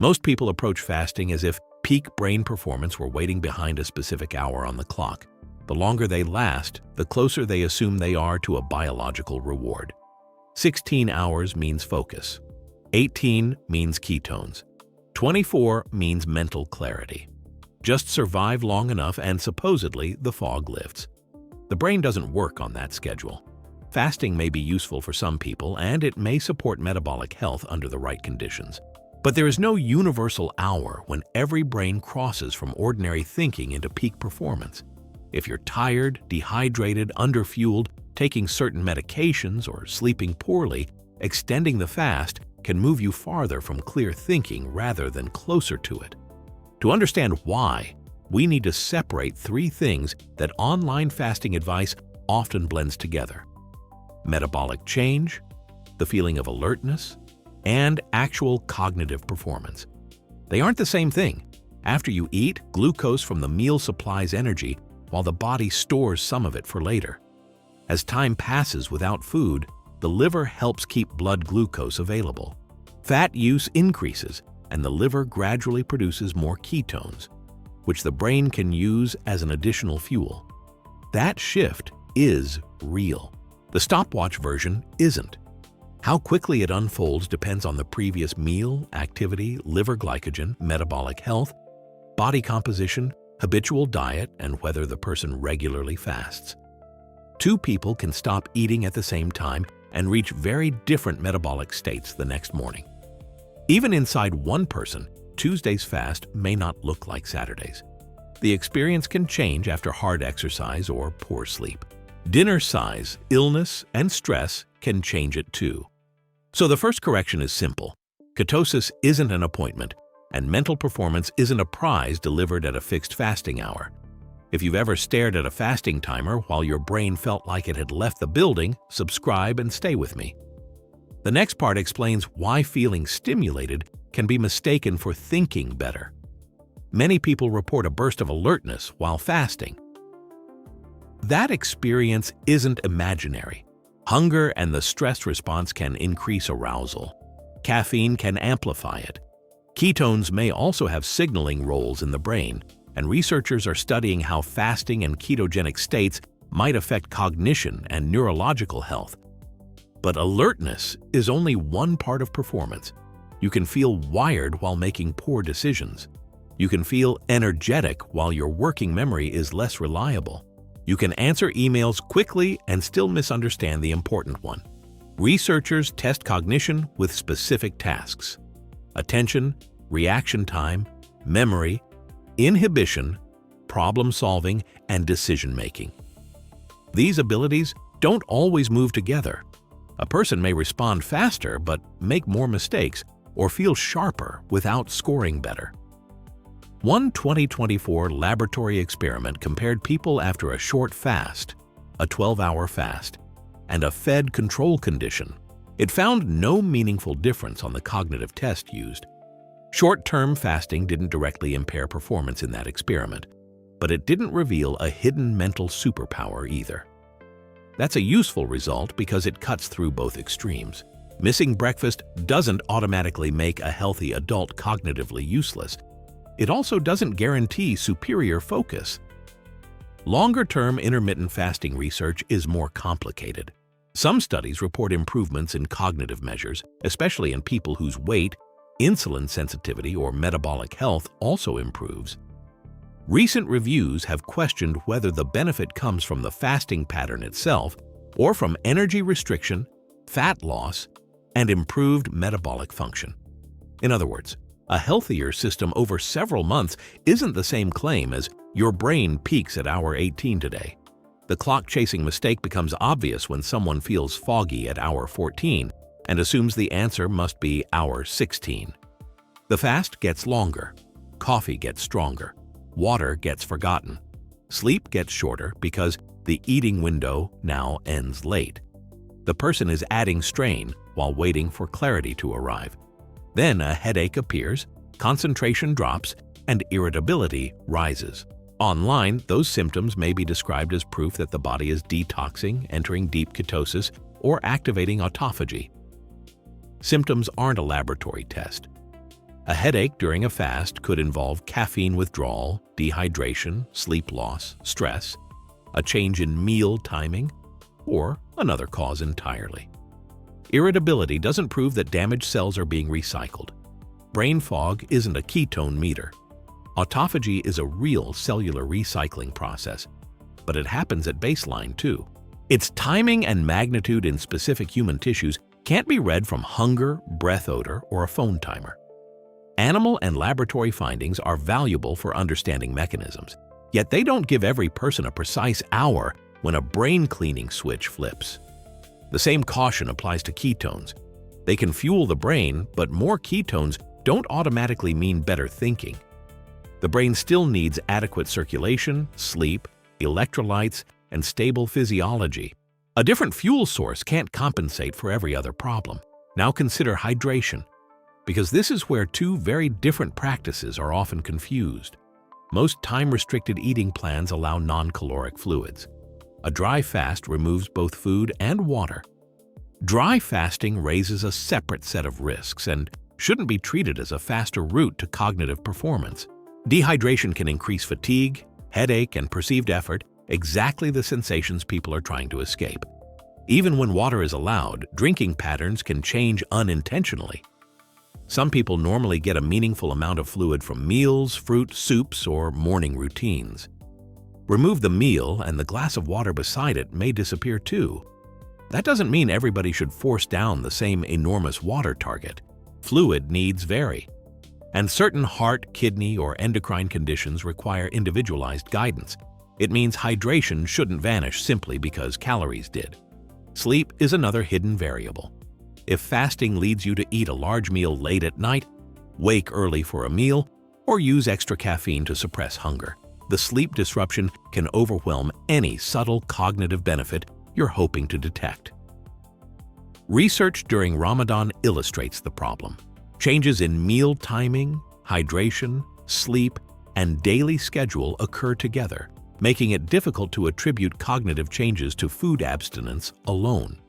Most people approach fasting as if peak brain performance were waiting behind a specific hour on the clock. The longer they last, the closer they assume they are to a biological reward. 16 hours means focus. 18 means ketones. 24 means mental clarity. Just survive long enough and supposedly the fog lifts. The brain doesn't work on that schedule. Fasting may be useful for some people and it may support metabolic health under the right conditions. But there is no universal hour when every brain crosses from ordinary thinking into peak performance. If you're tired, dehydrated, underfueled, taking certain medications, or sleeping poorly, extending the fast can move you farther from clear thinking rather than closer to it. To understand why, we need to separate three things that online fasting advice often blends together: metabolic change, the feeling of alertness, and actual cognitive performance. They aren't the same thing. After you eat, glucose from the meal supplies energy, while the body stores some of it for later. As time passes without food, the liver helps keep blood glucose available. Fat use increases, and the liver gradually produces more ketones, which the brain can use as an additional fuel. That shift is real. The stopwatch version isn't. How quickly it unfolds depends on the previous meal, activity, liver glycogen, metabolic health, body composition, habitual diet, and whether the person regularly fasts. Two people can stop eating at the same time and reach very different metabolic states the next morning. Even inside one person, Tuesday's fast may not look like Saturday's. The experience can change after hard exercise or poor sleep. Dinner size, illness, and stress can change it too. So the first correction is simple. Ketosis isn't an appointment, and mental performance isn't a prize delivered at a fixed fasting hour. If you've ever stared at a fasting timer while your brain felt like it had left the building, subscribe and stay with me. The next part explains why feeling stimulated can be mistaken for thinking better. Many people report a burst of alertness while fasting. That experience isn't imaginary. Hunger and the stress response can increase arousal. Caffeine can amplify it. Ketones may also have signaling roles in the brain, and researchers are studying how fasting and ketogenic states might affect cognition and neurological health. But alertness is only one part of performance. You can feel wired while making poor decisions. You can feel energetic while your working memory is less reliable. You can answer emails quickly and still misunderstand the important one. Researchers test cognition with specific tasks: attention, reaction time, memory, inhibition, problem-solving, and decision-making. These abilities don't always move together. A person may respond faster but make more mistakes or feel sharper without scoring better. One 2024 laboratory experiment compared people after a short fast, a 12-hour fast, and a fed control condition. It found no meaningful difference on the cognitive test used. Short-term fasting didn't directly impair performance in that experiment, but it didn't reveal a hidden mental superpower either. That's a useful result because it cuts through both extremes. Missing breakfast doesn't automatically make a healthy adult cognitively useless. It also doesn't guarantee superior focus. Longer-term intermittent fasting research is more complicated. Some studies report improvements in cognitive measures, especially in people whose weight, insulin sensitivity, or metabolic health also improves. Recent reviews have questioned whether the benefit comes from the fasting pattern itself or from energy restriction, fat loss, and improved metabolic function. In other words, a healthier system over several months isn't the same claim as your brain peaks at hour 18 today. The clock-chasing mistake becomes obvious when someone feels foggy at hour 14 and assumes the answer must be hour 16. The fast gets longer, coffee gets stronger, water gets forgotten, sleep gets shorter because the eating window now ends late. The person is adding strain while waiting for clarity to arrive. Then a headache appears, concentration drops, and irritability rises. Online, those symptoms may be described as proof that the body is detoxing, entering deep ketosis, or activating autophagy. Symptoms aren't a laboratory test. A headache during a fast could involve caffeine withdrawal, dehydration, sleep loss, stress, a change in meal timing, or another cause entirely. Irritability doesn't prove that damaged cells are being recycled. Brain fog isn't a ketone meter. Autophagy is a real cellular recycling process, but it happens at baseline too. Its timing and magnitude in specific human tissues can't be read from hunger, breath odor, or a phone timer. Animal and laboratory findings are valuable for understanding mechanisms, yet they don't give every person a precise hour when a brain-cleaning switch flips. The same caution applies to ketones. They can fuel the brain, but more ketones don't automatically mean better thinking. The brain still needs adequate circulation, sleep, electrolytes, and stable physiology. A different fuel source can't compensate for every other problem. Now consider hydration, because this is where two very different practices are often confused. Most time-restricted eating plans allow non-caloric fluids. A dry fast removes both food and water. Dry fasting raises a separate set of risks and shouldn't be treated as a faster route to cognitive performance. Dehydration can increase fatigue, headache, and perceived effort, exactly the sensations people are trying to escape. Even when water is allowed, drinking patterns can change unintentionally. Some people normally get a meaningful amount of fluid from meals, fruit, soups, or morning routines. Remove the meal and the glass of water beside it may disappear too. That doesn't mean everybody should force down the same enormous water target. Fluid needs vary, and certain heart, kidney, or endocrine conditions require individualized guidance. It means hydration shouldn't vanish simply because calories did. Sleep is another hidden variable. If fasting leads you to eat a large meal late at night, wake early for a meal, or use extra caffeine to suppress hunger, the sleep disruption can overwhelm any subtle cognitive benefit you're hoping to detect. Research during Ramadan illustrates the problem. Changes in meal timing, hydration, sleep, and daily schedule occur together, making it difficult to attribute cognitive changes to food abstinence alone.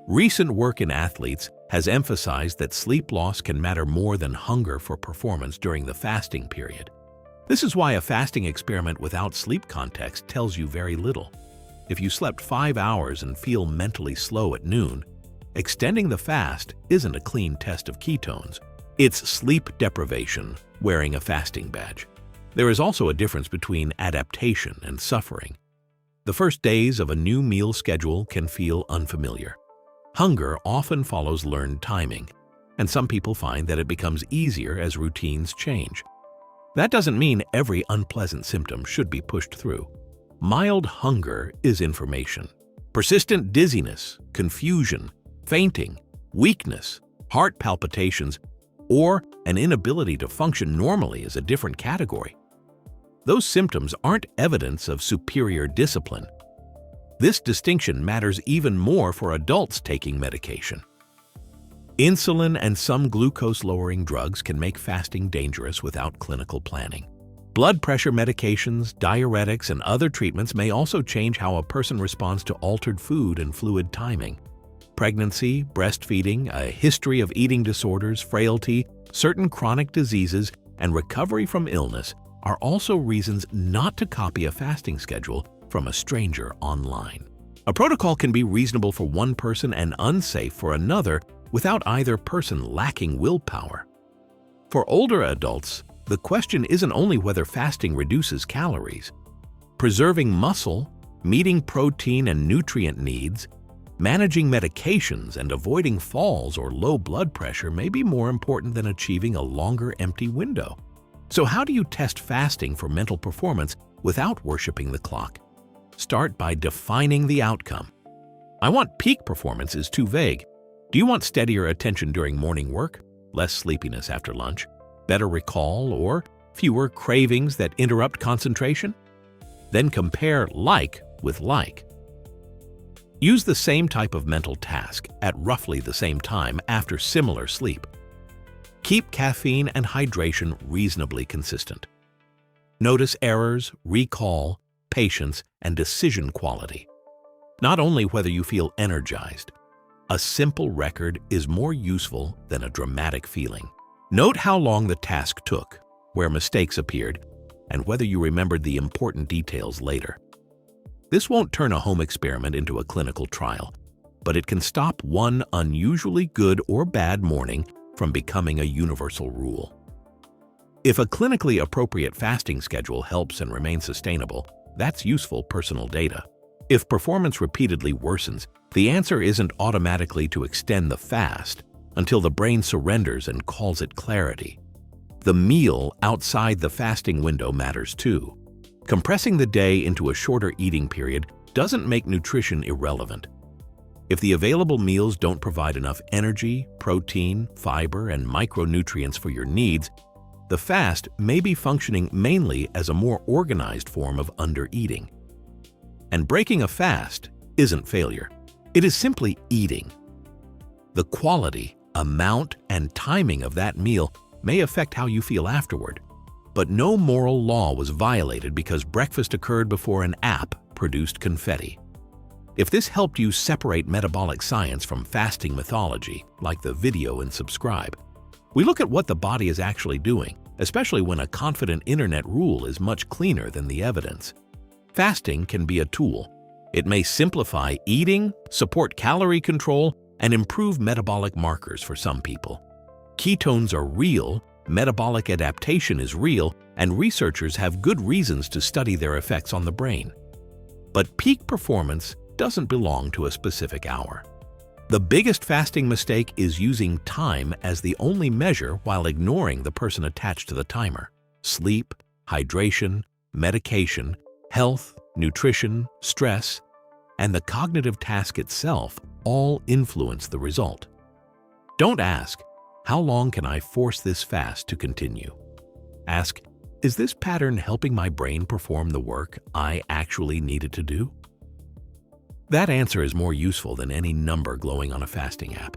Recent work in athletes has emphasized that sleep loss can matter more than hunger for performance during the fasting period. This is why a fasting experiment without sleep context tells you very little. If you slept 5 hours and feel mentally slow at noon, extending the fast isn't a clean test of ketones. It's sleep deprivation wearing a fasting badge. There is also a difference between adaptation and suffering. The first days of a new meal schedule can feel unfamiliar. Hunger often follows learned timing, and some people find that it becomes easier as routines change. That doesn't mean every unpleasant symptom should be pushed through. Mild hunger is information. Persistent dizziness, confusion, fainting, weakness, heart palpitations, or an inability to function normally is a different category. Those symptoms aren't evidence of superior discipline. This distinction matters even more for adults taking medication. Insulin and some glucose-lowering drugs can make fasting dangerous without clinical planning. Blood pressure medications, diuretics, and other treatments may also change how a person responds to altered food and fluid timing. Pregnancy, breastfeeding, a history of eating disorders, frailty, certain chronic diseases, and recovery from illness are also reasons not to copy a fasting schedule from a stranger online. A protocol can be reasonable for one person and unsafe for another without either person lacking willpower. For older adults, the question isn't only whether fasting reduces calories. Preserving muscle, meeting protein and nutrient needs, managing medications, and avoiding falls or low blood pressure may be more important than achieving a longer empty window. So how do you test fasting for mental performance without worshiping the clock? Start by defining the outcome. I want peak performance is too vague. Do you want steadier attention during morning work, less sleepiness after lunch, better recall, or fewer cravings that interrupt concentration? Then compare like with like. Use the same type of mental task at roughly the same time after similar sleep. Keep caffeine and hydration reasonably consistent. Notice errors, recall, patience, and decision quality. Not only whether you feel energized. A simple record is more useful than a dramatic feeling. Note how long the task took, where mistakes appeared, and whether you remembered the important details later. This won't turn a home experiment into a clinical trial, but it can stop one unusually good or bad morning from becoming a universal rule. If a clinically appropriate fasting schedule helps and remains sustainable, that's useful personal data. If performance repeatedly worsens, the answer isn't automatically to extend the fast until the brain surrenders and calls it clarity. The meal outside the fasting window matters too. Compressing the day into a shorter eating period doesn't make nutrition irrelevant. If the available meals don't provide enough energy, protein, fiber, and micronutrients for your needs, the fast may be functioning mainly as a more organized form of undereating. And breaking a fast isn't failure. It is simply eating. The quality, amount, and timing of that meal may affect how you feel afterward. But no moral law was violated because breakfast occurred before an app produced confetti. If this helped you separate metabolic science from fasting mythology, like the video and subscribe. We look at what the body is actually doing, especially when a confident internet rule is much cleaner than the evidence. Fasting can be a tool. It may simplify eating, support calorie control, and improve metabolic markers for some people. Ketones are real, metabolic adaptation is real, and researchers have good reasons to study their effects on the brain. But peak performance doesn't belong to a specific hour. The biggest fasting mistake is using time as the only measure while ignoring the person attached to the timer. Sleep, hydration, medication, health, nutrition, stress, and the cognitive task itself all influence the result. Don't ask, how long can I force this fast to continue? Ask, is this pattern helping my brain perform the work I actually needed to do? That answer is more useful than any number glowing on a fasting app.